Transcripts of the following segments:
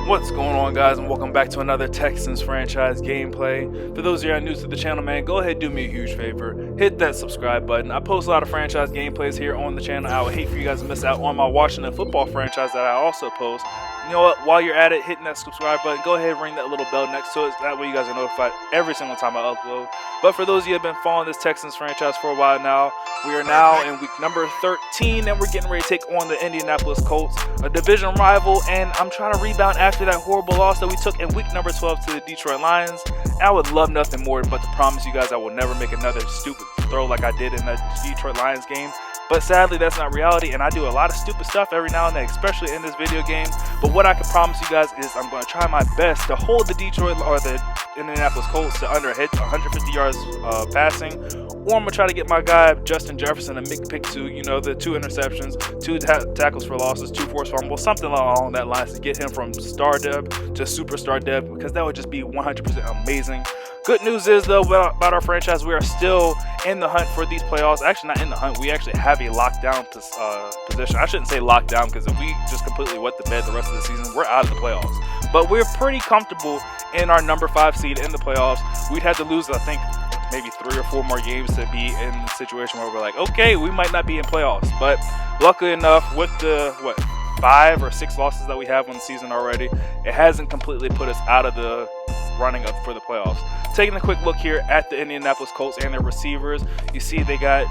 What's going on, guys, and welcome back to another Texans franchise gameplay. For those of you who are new to the channel, man, go ahead and do me a huge favor. Hit that subscribe button. I post a lot of franchise gameplays here on the channel. I would hate for you guys to miss out on my Washington football franchise that I also post. You know what? While you're at it, hitting that subscribe button, go ahead and ring that little bell next to it. That way you guys are notified every single time I upload. But for those of you who have been following this Texans franchise for a while now, we are now in week number 13, and we're getting ready to take on the Indianapolis Colts, a division rival, and I'm trying to rebound after that horrible loss that we took in week number 12 to the Detroit Lions. And I would love nothing more but to promise you guys I will never make another stupid throw like I did in that Detroit Lions game. But sadly, that's not reality, and I do a lot of stupid stuff every now and then, especially in this video game. But what I can promise you guys is I'm going to try my best to hold the Detroit or the Indianapolis Colts to under 150 yards passing, or I'm going to try to get my guy Justin Jefferson a pick two, you know, the 2 interceptions, 2 tackles for losses, 2 forced fumbles, something along that lines to get him from star depth to superstar depth, because that would just be 100% amazing. Good news is, though, about our franchise, we are still in the hunt for these playoffs. Actually, not in the hunt. We actually have a lockdown position. I shouldn't say lockdown, because if we just completely wet the bed the rest of the season, we're out of the playoffs. But we're pretty comfortable in our number 5 seed in the playoffs. We'd have to lose, I think, maybe 3 or 4 more games to be in the situation where we're like, okay, we might not be in playoffs. But luckily enough, with the, 5 or 6 losses that we have on the season already, it hasn't completely put us out of the running up for the playoffs. Taking a quick look here at the Indianapolis Colts and their receivers, you see they got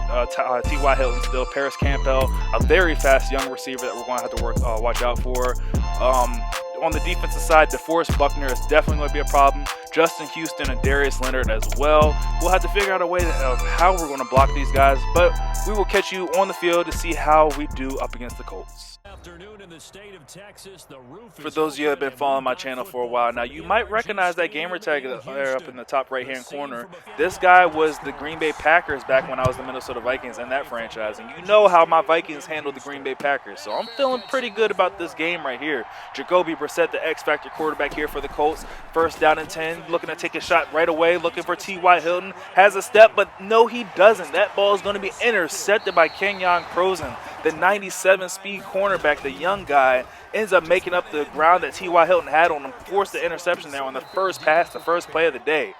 T.Y. Hilton still, Paris Campbell, a very fast young receiver that we're going to have to watch out for. On the defensive side, DeForest Buckner is definitely going to be a problem. Justin Houston and Darius Leonard as well. We'll have to figure out a way of how we're going to block these guys, but we will catch you on the field to see how we do up against the Colts. For those of you who have been following my channel for a while now, you might recognize that gamer tag there up in the top right hand corner. This guy was the Green Bay Packers back when I was the Minnesota Vikings in that franchise, and you know how my Vikings handled the Green Bay Packers, so I'm feeling pretty good about this game right here. Jacoby Brissett, the X-Factor quarterback here for the Colts, 1st down and 10, looking to take a shot right away, looking for T.Y. Hilton, has a step, but no, he doesn't. That ball is going to be intercepted by Kenyon Crozen, the 97 speed cornerback. The young guy ends up making up the ground that T.Y. Hilton had on him, forced the interception there on the first pass, the first play of the day.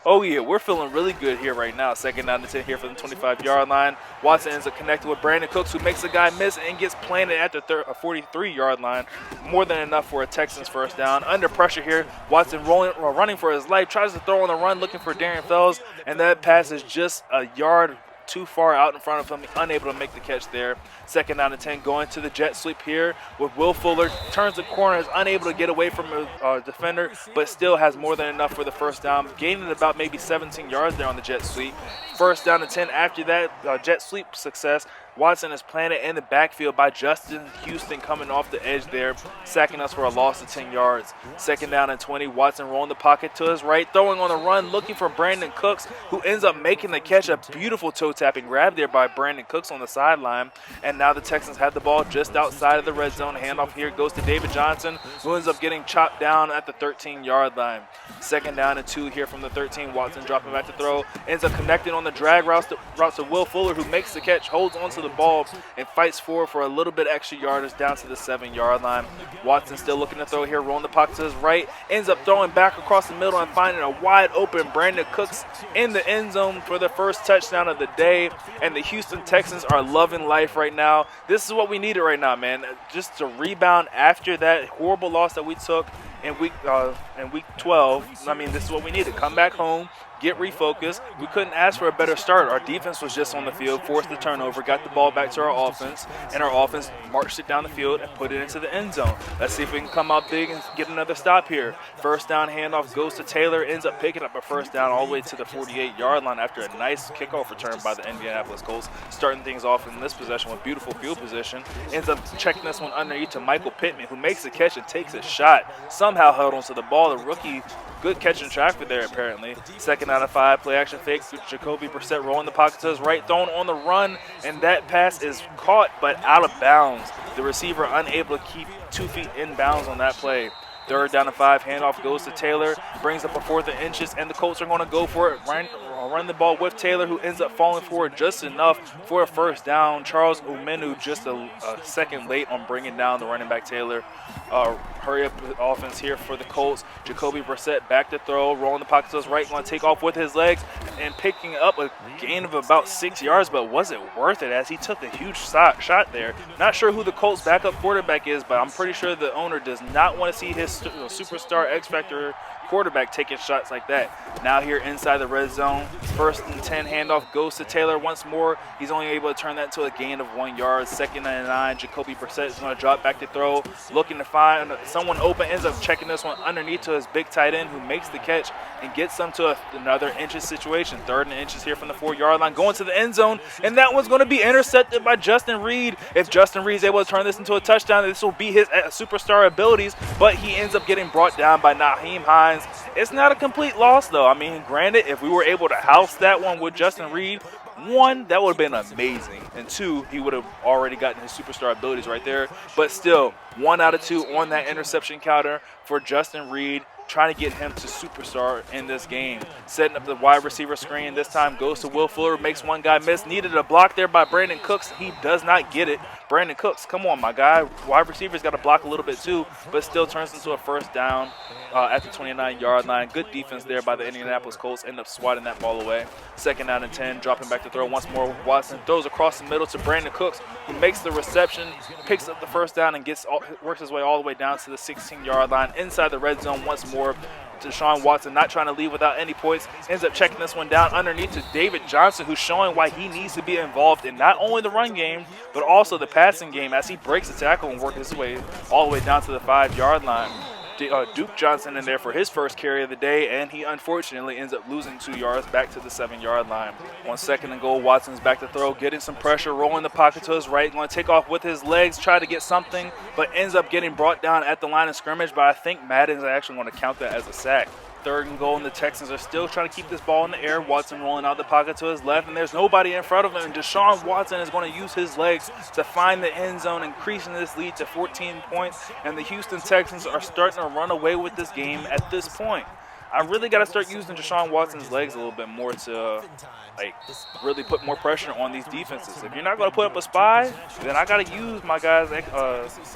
Oh yeah, we're feeling really good here right now. 2nd down and 10 here from the 25-yard line. Watson ends up connecting with Brandon Cooks, who makes the guy miss and gets planted at the 43-yard line. More than enough for a Texans 1st down. Under pressure here, Watson running for his life, tries to throw on the run, looking for Darren Fells, and that pass is just a yard too far out in front of him, unable to make the catch there. 2nd down and 10, going to the jet sweep here with Will Fuller, turns the corner, is unable to get away from a defender, but still has more than enough for the 1st down, gaining about maybe 17 yards there on the jet sweep. 1st down and 10 after that jet sweep success. Watson is planted in the backfield by Justin Houston coming off the edge there, sacking us for a loss of 10 yards. 2nd down and 20, Watson rolling the pocket to his right, throwing on the run, looking for Brandon Cooks, who ends up making the catch. A beautiful toe-tapping grab there by Brandon Cooks on the sideline. And now the Texans have the ball just outside of the red zone. Handoff here goes to David Johnson, who ends up getting chopped down at the 13-yard line. 2nd down and 2 here from the 13. Watson dropping back to throw, ends up connecting on the drag route to Will Fuller, who makes the catch, holds onto the ball, and fights for a little bit extra yardage down to the 7-yard line. Watson still looking to throw here, rolling the pocket to his right, ends up throwing back across the middle and finding a wide open Brandon Cooks in the end zone for the first touchdown of the day. And the Houston Texans are loving life right now. This is what we needed right now, man. Just to rebound after that horrible loss that we took in week 12. I mean, this is what we needed. Come back home, get refocused. We couldn't ask for a better start. Our defense was just on the field, forced the turnover, got the ball back to our offense, and our offense marched it down the field and put it into the end zone. Let's see if we can come out big and get another stop here. 1st down handoff goes to Taylor, ends up picking up a 1st down all the way to the 48-yard line after a nice kickoff return by the Indianapolis Colts, starting things off in this possession with beautiful field position. Ends up checking this one underneath to Michael Pittman, who makes the catch and takes a shot. Somehow held onto the ball. The rookie, good catch and track for there apparently. 2nd down and 5, play action fake. Jacoby Brissett rolling the pocket to his right, thrown on the run, and that pass is caught but out of bounds. The receiver unable to keep 2 feet in bounds on that play. Third down and 5, handoff goes to Taylor, brings up a 4th and inches, and the Colts are going to go for it. Run the ball with Taylor, who ends up falling forward just enough for a first down. Charles Omenu just a second late on bringing down the running back Taylor. Hurry up offense here for the Colts. Jacoby Brissett back to throw, rolling the pocket to his right, going to take off with his legs and picking up a gain of about 6 yards, but was it worth it as he took a huge shot there? Not sure who the Colts backup quarterback is, but I'm pretty sure the owner does not want to see his superstar X-Factor quarterback taking shots like that. Now here inside the red zone, 1st and 10, handoff goes to Taylor once more. He's only able to turn that to a gain of 1 yard. 2nd and 9, Jacoby Brissett is going to drop back to throw, looking to find someone open, ends up checking this one underneath to his big tight end, who makes the catch and gets them to another inches situation. 3rd and inches here from the 4-yard line, going to the end zone, and that one's going to be intercepted by Justin Reid. If Justin Reid is able to turn this into a touchdown, this will be his superstar abilities, but he ends up getting brought down by Nyheim Hines. It's not a complete loss, though. I mean, granted, if we were able to house that one with Justin Reid, 1, that would have been amazing, and 2, he would have already gotten his superstar abilities right there. But still, 1 out of 2 on that interception counter for Justin Reid, trying to get him to superstar in this game. Setting up the wide receiver screen, this time goes to Will Fuller, makes one guy miss. Needed a block there by Brandon Cooks. He does not get it. Brandon Cooks, come on, my guy. Wide receiver's got to block a little bit too, but still turns into a first down at the 29-yard line. Good defense there by the Indianapolis Colts. End up swatting that ball away. 2nd down and 10, dropping back to throw once more. Watson throws across the middle to Brandon Cooks, who makes the reception, picks up the first down, and works his way all the way down to the 16-yard line. Inside the red zone once more. Deshaun Watson not trying to leave without any points, ends up checking this one down underneath to David Johnson, who's showing why he needs to be involved in not only the run game, but also the passing game as he breaks the tackle and works his way all the way down to the 5-yard line. Duke Johnson in there for his first carry of the day, and he unfortunately ends up losing 2 yards back to the 7-yard line. On 2nd and goal, Watson's back to throw, getting some pressure, rolling the pocket to his right, going to take off with his legs, try to get something, but ends up getting brought down at the line of scrimmage. But I think Madden's actually going to count that as a sack. 3rd and goal, and the Texans are still trying to keep this ball in the air. Watson rolling out the pocket to his left, and there's nobody in front of him. And Deshaun Watson is going to use his legs to find the end zone, increasing this lead to 14 points. And the Houston Texans are starting to run away with this game at this point. I really got to start using Deshaun Watson's legs a little bit more to really put more pressure on these defenses. If you're not going to put up a spy, then I got to use my guys'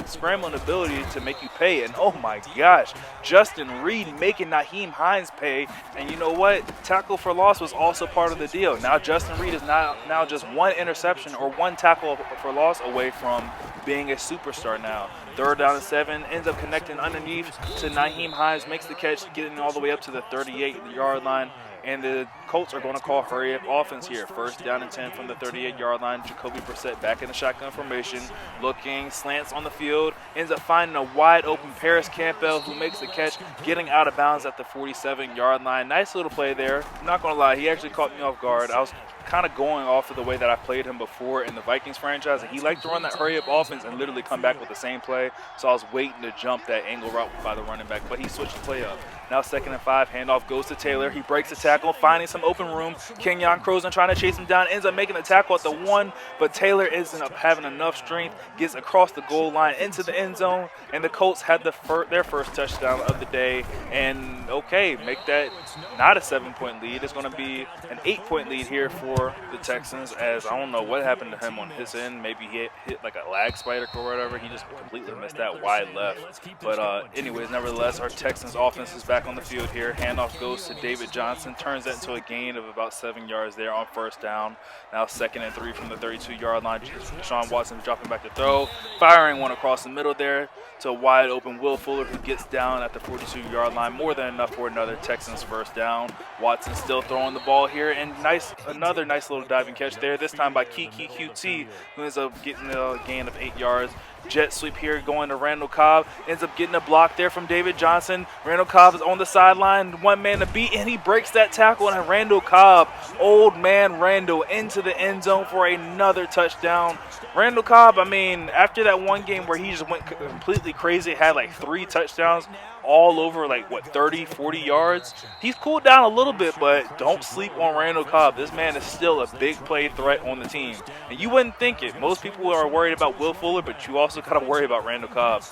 scrambling ability to make you pay. And oh my gosh, Justin Reid making Nyheim Hines pay. And you know what? Tackle for loss was also part of the deal. Now Justin Reid is now just 1 interception or 1 tackle for loss away from being a superstar now. 3rd down and 7, ends up connecting underneath to Nyheim Hines, makes the catch, getting all the way up to the 38-yard line. And the Colts are going to call hurry-up offense here. 1st down and 10 from the 38-yard line. Jacoby Brissett back in the shotgun formation, looking, slants on the field, ends up finding a wide-open Paris Campbell, who makes the catch, getting out of bounds at the 47-yard line. Nice little play there. I'm not going to lie, he actually caught me off guard. I was kind of going off of the way that I played him before in the Vikings franchise, and he liked to run that hurry-up offense and literally come back with the same play. So I was waiting to jump that angle route by the running back, but he switched the play up. Now 2nd and 5, handoff goes to Taylor. He breaks the tackle, finding some open room. Kenyon Croson trying to chase him down, ends up making the tackle at the 1, but Taylor isn't up having enough strength, gets across the goal line into the end zone, and the Colts had their first touchdown of the day. And okay, make that not a 7-point lead. It's going to be an 8-point lead here for the Texans, as I don't know what happened to him on his end. Maybe he hit like a lag spike or whatever. He just completely missed that wide left. But anyways, nevertheless, our Texans offense is back on the field here. Handoff goes to David Johnson, turns that into a gain of about 7 yards there on 1st down. Now 2nd and 3 from the 32-yard line. Deshaun Watson dropping back to throw, firing one across the middle there to a wide open Will Fuller, who gets down at the 42-yard line. More than enough for another Texans first down. Watson still throwing the ball here, and another nice little diving catch there, this time by Kiki QT, who ends up getting a gain of 8 yards. Jet sweep here going to Randall Cobb. Ends up getting a block there from David Johnson. Randall Cobb is on the sideline, 1 man to beat, and he breaks that tackle. And Randall Cobb, old man Randall, into the end zone for another touchdown. Randall Cobb, I mean, after that one game where he just went completely crazy, had like 3 touchdowns, all over like, what, 30, 40 yards. He's cooled down a little bit, but don't sleep on Randall Cobb. This man is still a big play threat on the team. And you wouldn't think it. Most people are worried about Will Fuller, but you also also got to worry about Randall Cobb.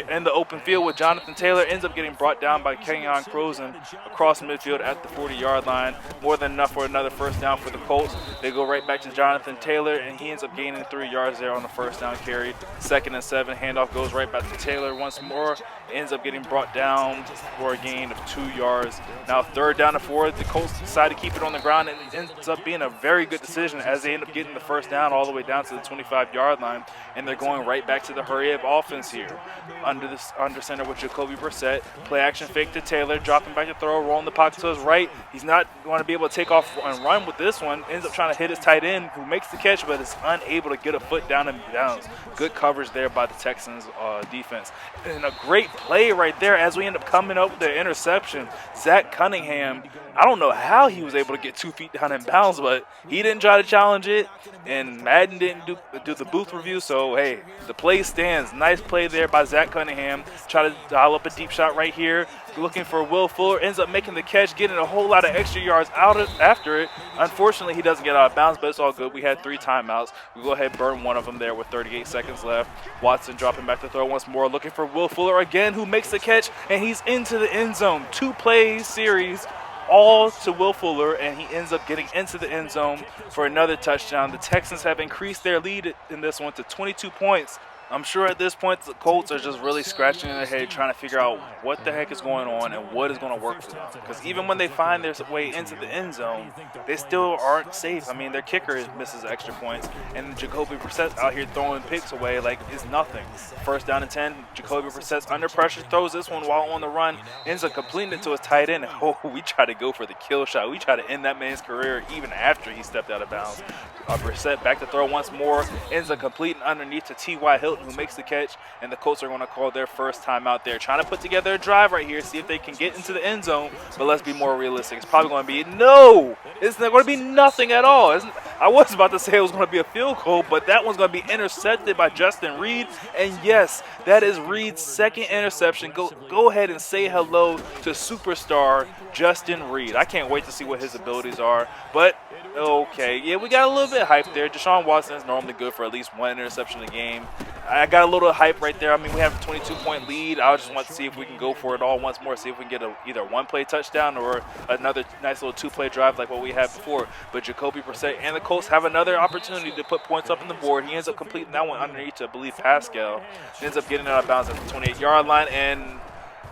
In the open field with Jonathan Taylor, ends up getting brought down by Kenyon Crozen across midfield at the 40-yard line. More than enough for another first down for the Colts. They go right back to Jonathan Taylor, and he ends up gaining 3 yards there on the first down carry. 2nd and 7, handoff goes right back to Taylor once more. Ends up getting brought down for a gain of 2 yards. Now 3rd down and 4, the Colts decide to keep it on the ground, and it ends up being a very good decision as they end up getting the first down all the way down to the 25-yard line, and they're going right back to the hurry-up offense here. Under center with Jacoby Brissett, play action fake to Taylor, dropping back to throw, rolling the pocket to his right. He's not going to be able to take off and run with this one. Ends up trying to hit his tight end, who makes the catch, but is unable to get a foot down in bounds. Good coverage there by the Texans defense. And a great play right there as we end up coming up with the interception. Zach Cunningham, I don't know how he was able to get 2 feet down in bounds, but he didn't try to challenge it, and Madden didn't do the booth review, so hey, the play stands. Nice play there by Zach Cunningham. Try to dial up a deep shot right here, looking for Will Fuller, ends up making the catch, getting a whole lot of extra yards after it. Unfortunately, he doesn't get out of bounds, but it's all good. We had 3 timeouts. We go ahead and burn one of them there with 38 seconds left. Watson dropping back to throw once more, looking for Will Fuller again, who makes the catch, and he's into the end zone. 2 play series, all to Will Fuller, and he ends up getting into the end zone for another touchdown. The Texans have increased their lead in this one to 22 points. I'm sure at this point the Colts are just really scratching their head trying to figure out what the heck is going on and what is going to work for them. Because even when they find their way into the end zone, they still aren't safe. I mean, their kicker misses extra points, and Jacoby Brissett out here throwing picks away like it's nothing. 1st down and 10, Jacoby Brissett's under pressure, throws this one while on the run, ends up completing it to his tight end. Oh, we try to go for the kill shot. We try to end that man's career even after he stepped out of bounds. Brissett back to throw once more, ends up completing underneath to T.Y. Hilton, who makes the catch, and the Colts are going to call their first time out there. Trying to put together a drive right here, see if they can get into the end zone, but let's be more realistic. It's probably going to be, no! It's not going to be nothing at all. I was about to say it was going to be a field goal, but that one's going to be intercepted by Justin Reid, and yes, that is Reid's 2nd interception. Go ahead and say hello to superstar Justin Reid. I can't wait to see what his abilities are, but okay, yeah, we got a little bit hyped there. Deshaun Watson is normally good for at least 1 interception a game. I got a little hype right there. I mean, we have a 22-point lead. I just want to see if we can go for it all once more, see if we can get either a 1-play touchdown or another nice little 2-play drive like what we had before. But Jacoby Brissett and the Colts have another opportunity to put points up on the board. He ends up completing that one underneath to, I believe, Pascal. He ends up getting out of bounds at the 28-yard line, and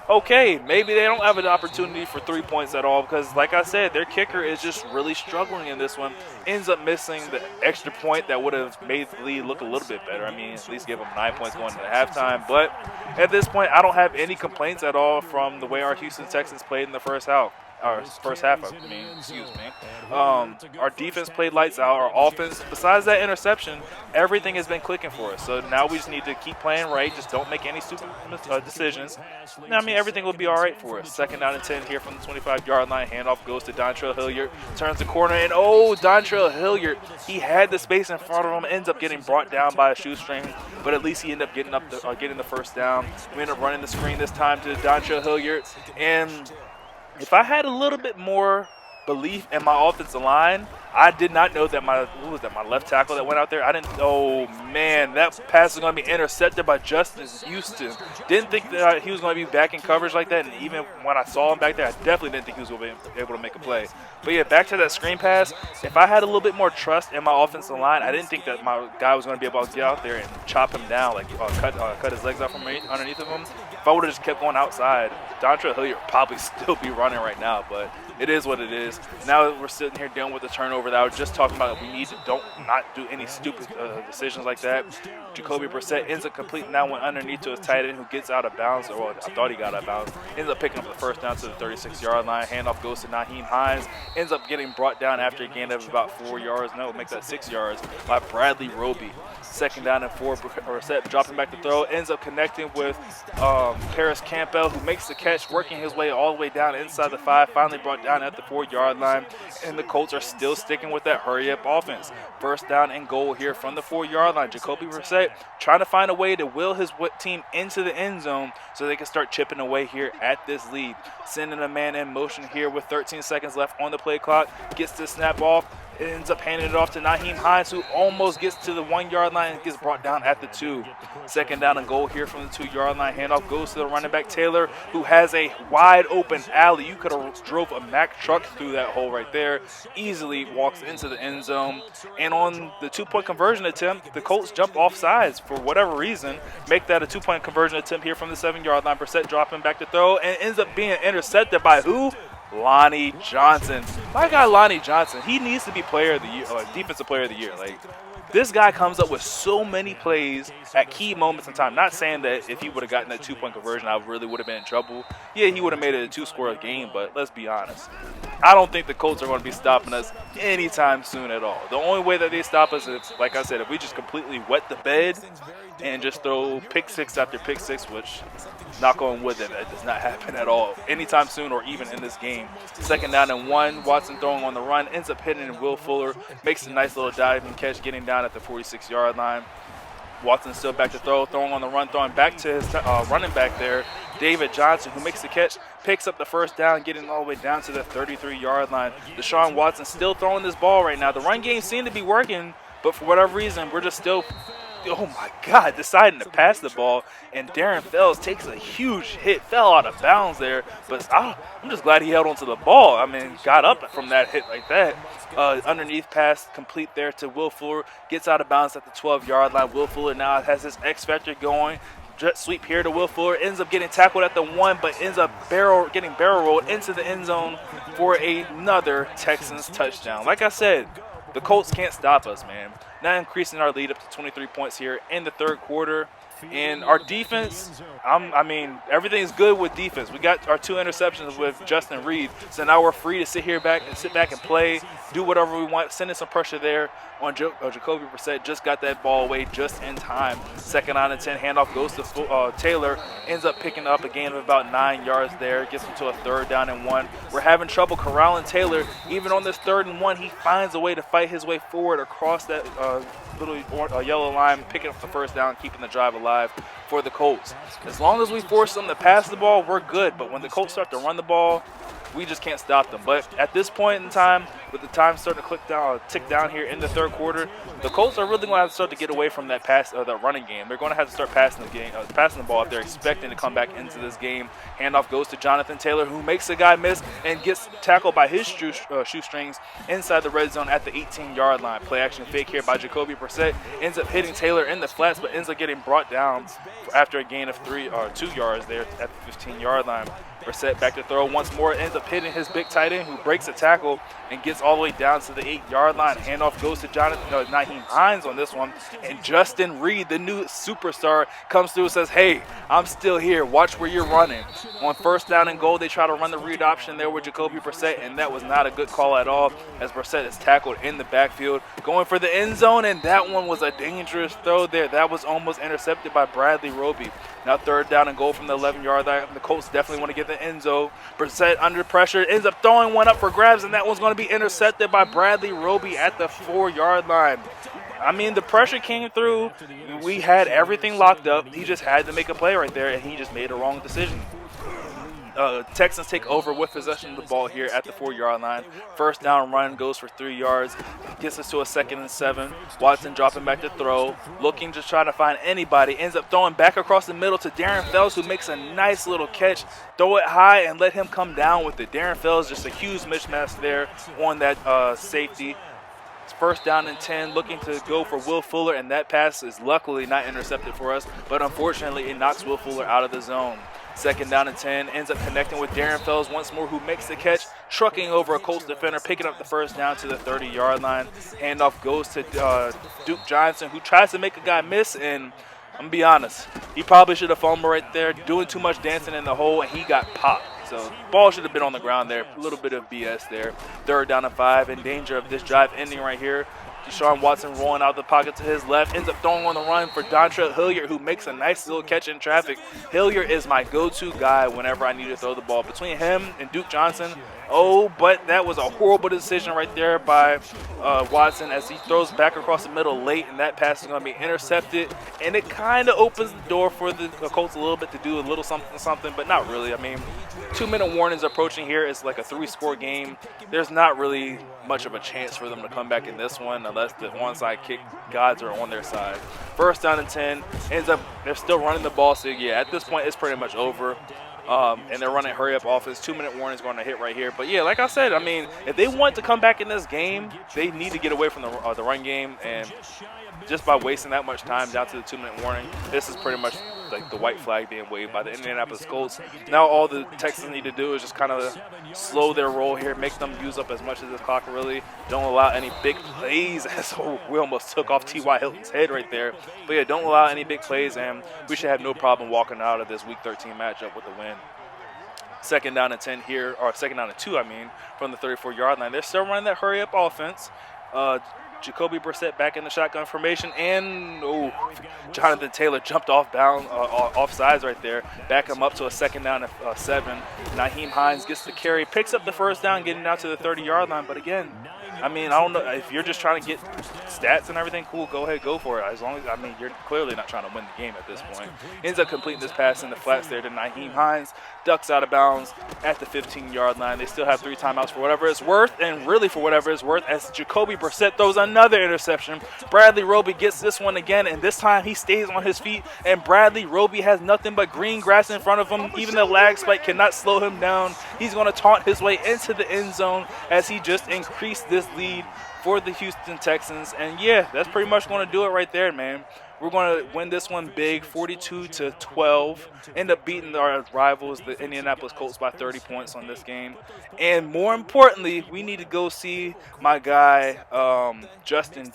okay, maybe they don't have an opportunity for 3 points at all because, like I said, their kicker is just really struggling in this one. Ends up missing the extra point that would have made the lead look a little bit better. I mean, at least give them 9 points going into halftime. But at this point, I don't have any complaints at all from the way our Houston Texans played in the first half. Our defense played lights out. Our offense, besides that interception, everything has been clicking for us. So now we just need to keep playing right. Just don't make any stupid decisions. I mean, everything will be all right for us. 2nd down and 10 here from the 25-yard line. Handoff goes to Dontrell Hilliard. Turns the corner, and oh, Dontrell Hilliard, he had the space in front of him. Ends up getting brought down by a shoestring, but at least he ended up getting the first down. We end up running the screen this time to Dontrell Hilliard, and if I had a little bit more belief in my offensive line, I did not know that my left tackle that went out there. I didn't. Oh man, that pass is going to be intercepted by Justin Houston. Didn't think that he was going to be back in coverage like that. And even when I saw him back there, I definitely didn't think he was going to be able to make a play. But yeah, back to that screen pass. If I had a little bit more trust in my offensive line, I didn't think that my guy was going to be able to get out there and chop him down, like cut his legs out from underneath of him. If I would have just kept going outside, Dontrell Hilliard would probably still be running right now. But it is what it is. Now we're sitting here dealing with the turnover that I was just talking about. We need to not do any stupid decisions like that. Jacoby Brissett ends up completing that one underneath to his tight end, who gets out of bounds, or I thought he got out of bounds. Ends up picking up the first down to the 36-yard line. Handoff goes to Nyheim Hines. Ends up getting brought down after a gain of about 4 yards. No, makes that 6 yards by Bradley Roby. 2nd down and 4. Brissett dropping back to throw. Ends up connecting with Paris Campbell, who makes the catch, working his way all the way down inside the 5. Finally brought down at the 4-yard line. And the Colts are still sticking with that hurry-up offense. 1st down and goal here from the 4-yard line. Jacoby Brissett trying to find a way to will his team into the end zone so they can start chipping away here at this lead. Sending a man in motion here with 13 seconds left on the play clock. Gets the snap off. ends up handing it off to Nyheim Hines, who almost gets to the 1 yard line and gets brought down at the 2. Second down and goal here from the 2 yard line. Handoff goes to the running back Taylor, who has a wide open alley. You could have drove a Mack truck through that hole right there. Easily walks into the end zone. And on the 2-point conversion attempt, the Colts jump off sides for whatever reason. Make that a 2-point conversion attempt here from the 7 yard line. Brissett dropping back to throw and ends up being intercepted by who? Lonnie Johnson. My guy Lonnie Johnson, he needs to be player of the year, or defensive player of the year. Like, this guy comes up with so many plays at key moments in time. Not saying that if he would have gotten that 2-point conversion, I really would have been in trouble. Yeah, he would have made it a 2-score game, but let's be honest. I don't think the Colts are going to be stopping us anytime soon at all. The only way that they stop us is, like I said, if we just completely wet the bed and just throw pick six after pick six, which, knock on wood, that does not happen at all anytime soon or even in this game. Second down and 1, Watson throwing on the run, ends up hitting Will Fuller, makes a nice little diving catch, getting down at the 46 yard line. Watson still back to throw, throwing on the run, throwing back to his running back there, David Johnson, who makes the catch, picks up the first down, getting all the way down to the 33 yard line. Deshaun Watson still throwing this ball right now. The run game seemed to be working, but for whatever reason, we're just still, oh my God, deciding to pass the ball. And Darren Fells takes a huge hit, fell out of bounds there. But I'm just glad he held onto the ball. I mean, got up from that hit like that. Underneath pass complete there to Will Fuller. Gets out of bounds at the 12 yard line. Will Fuller now has his X factor going. Jet sweep here to Will Fuller. Ends up getting tackled at the 1, but ends up getting barrel rolled into the end zone for another Texans touchdown. Like I said, the Colts can't stop us, man. Now increasing our lead up to 23 points here in the third quarter. And our defense, I mean, everything's good with defense. We got our 2 interceptions with Justin Reid, so now we're free to sit back and play, do whatever we want, send in some pressure there on Jacoby Brissett. Just got that ball away just in time. Second down and 10, handoff goes to Taylor, ends up picking up a gain of about 9 yards there, gets him to a third down and 1. We're having trouble corralling Taylor. Even on this 3rd and 1, he finds a way to fight his way forward across that little yellow line, picking up the first down, keeping the drive alive for the Colts. As long as we force them to pass the ball, we're good. But when the Colts start to run the ball, we just can't stop them. But at this point in time, with the time starting to tick down here in the third quarter, the Colts are really going to have to start to get away from that that running game. They're going to have to start passing the ball if they're expecting to come back into this game. Handoff goes to Jonathan Taylor, who makes a guy miss and gets tackled by his shoestrings inside the red zone at the 18-yard line. Play action fake here by Jacoby Brissett, ends up hitting Taylor in the flats, but ends up getting brought down after a gain of 2 yards there at the 15-yard line. Brissett back to throw once more, ends up hitting his big tight end, who breaks a tackle and gets all the way down to the 8-yard line. Handoff goes to Nyheim Hines on this one, and Justin Reid, the new superstar, comes through and says, hey, I'm still here. Watch where you're running. On first down and goal, they try to run the read option there with Jacoby Brissett, and that was not a good call at all, as Brissett is tackled in the backfield, going for the end zone, and that one was a dangerous throw there. That was almost intercepted by Bradley Roby. Now third down and goal from the 11-yard line. The Colts definitely want to get the end zone. Brissett under pressure, ends up throwing one up for grabs, and that one's going to be intercepted by Bradley Roby at the 4-yard line. I mean, the pressure came through. We had everything locked up. He just had to make a play right there, and he just made a wrong decision. Texans take over with possession of the ball here at the 4-yard line. First down run goes for 3 yards. Gets us to a 2nd and 7. Watson dropping back to throw. Looking to try to find anybody. Ends up throwing back across the middle to Darren Fells, who makes a nice little catch. Throw it high and let him come down with it. Darren Fells, just a huge mismatch there on that safety. It's first down and 10, looking to go for Will Fuller, and that pass is luckily not intercepted for us, but unfortunately it knocks Will Fuller out of the zone. Second down and 10, ends up connecting with Darren Fells once more, who makes the catch, trucking over a Colts defender, picking up the first down to the 30-yard line. Handoff goes to Duke Johnson, who tries to make a guy miss, and I'm going to be honest, he probably should have fumbled right there, doing too much dancing in the hole, and he got popped. So ball should have been on the ground there. A little bit of BS there. Third down and 5, in danger of this drive ending right here. Deshaun Watson rolling out the pocket to his left, ends up throwing on the run for Dontrell Hilliard, who makes a nice little catch in traffic. Hilliard is my go-to guy whenever I need to throw the ball. Between him and Duke Johnson, oh, but that was a horrible decision right there by Watson as he throws back across the middle late, and that pass is going to be intercepted. And it kind of opens the door for the Colts a little bit to do a little something, but not really. I mean, 2-minute warnings approaching here. It's like a 3-score game. There's not really much of a chance for them to come back in this one unless the onside kick gods are on their side. First down and 10. Ends up they're still running the ball, so yeah, at this point it's pretty much over. And they're running hurry-up offense. 2-minute warning is going to hit right here. But, yeah, like I said, I mean, if they want to come back in this game, they need to get away from the run game. And just by wasting that much time down to the 2-minute warning, this is pretty much like the white flag being waved by the Indianapolis Colts. Now all the Texans need to do is just kind of slow their roll here, make them use up as much of this clock really. Don't allow any big plays. So we almost took off T.Y. Hilton's head right there. But, yeah, don't allow any big plays, and we should have no problem walking out of this Week 13 matchup with the win. Second down and 10 here, or second down and 2, I mean, from the 34-yard line. They're still running that hurry-up offense. Jacoby Brissett back in the shotgun formation, and Jonathan Taylor jumped off sides right there. Back him up to a second down and 7. Nyheim Hines gets the carry, picks up the first down, getting out to the 30-yard line. But again, I mean, I don't know if you're just trying to get stats and everything. Cool, go ahead, go for it. As long as, I mean, you're clearly not trying to win the game at this point. Ends up completing this pass in the flats there to Nyheim Hines. Ducks out of bounds at the 15-yard line. They still have 3 timeouts for whatever it's worth, and really for whatever it's worth, as Jacoby Brissett throws another interception. Bradley Roby gets this one again, and this time he stays on his feet, and Bradley Roby has nothing but green grass in front of him. Even the lag spike cannot slow him down. He's going to taunt his way into the end zone as he just increased this lead for the Houston Texans. And yeah, that's pretty much going to do it right there, man. We're going to win this one big, 42-12. End up beating our rivals, the Indianapolis Colts, by 30 points on this game. And more importantly, we need to go see my guy Justin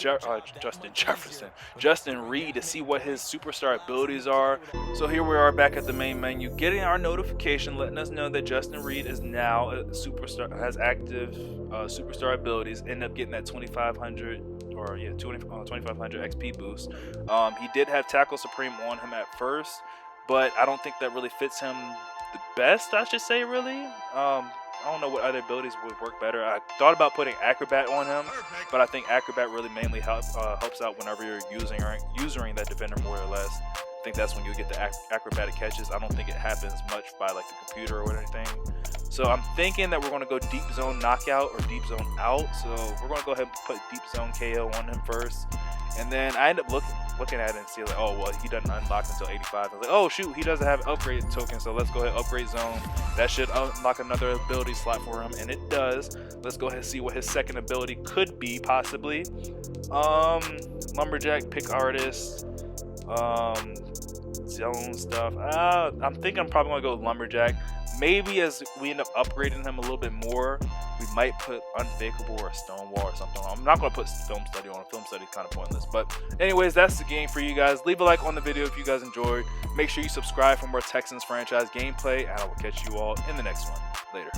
Reid to see what his superstar abilities are. So here we are back at the main menu, getting our notification letting us know that Justin Reid is now a superstar, has active superstar abilities. End up getting that 2,500 XP boost. He did have Tackle Supreme on him at first, but I don't think that really fits him the best, I should say, really. I don't know what other abilities would work better. I thought about putting Acrobat on him, but I think Acrobat really mainly helps out whenever you're using that defender more or less. I think that's when you get the acrobatic catches. I don't think it happens much by like the computer or anything. So I'm thinking that we're going to go deep zone knockout or deep zone out. So we're going to go ahead and put deep zone KO on him first. And then I end up looking at it and see like, oh, well, he doesn't unlock until 85. I was like, oh, shoot, he doesn't have an upgrade token. So let's go ahead and upgrade zone. That should unlock another ability slot for him. And it does. Let's go ahead and see what his second ability could be, possibly. Lumberjack, pick artist. Zone stuff. I'm thinking I'm probably going to go Lumberjack. Maybe as we end up upgrading him a little bit more, we might put Unfakeable or Stonewall or something. I'm not going to put Film Study on. Film Study is kind of pointless. But anyways, that's the game for you guys. Leave a like on the video if you guys enjoyed. Make sure you subscribe for more Texans franchise gameplay, and I will catch you all in the next one. Later.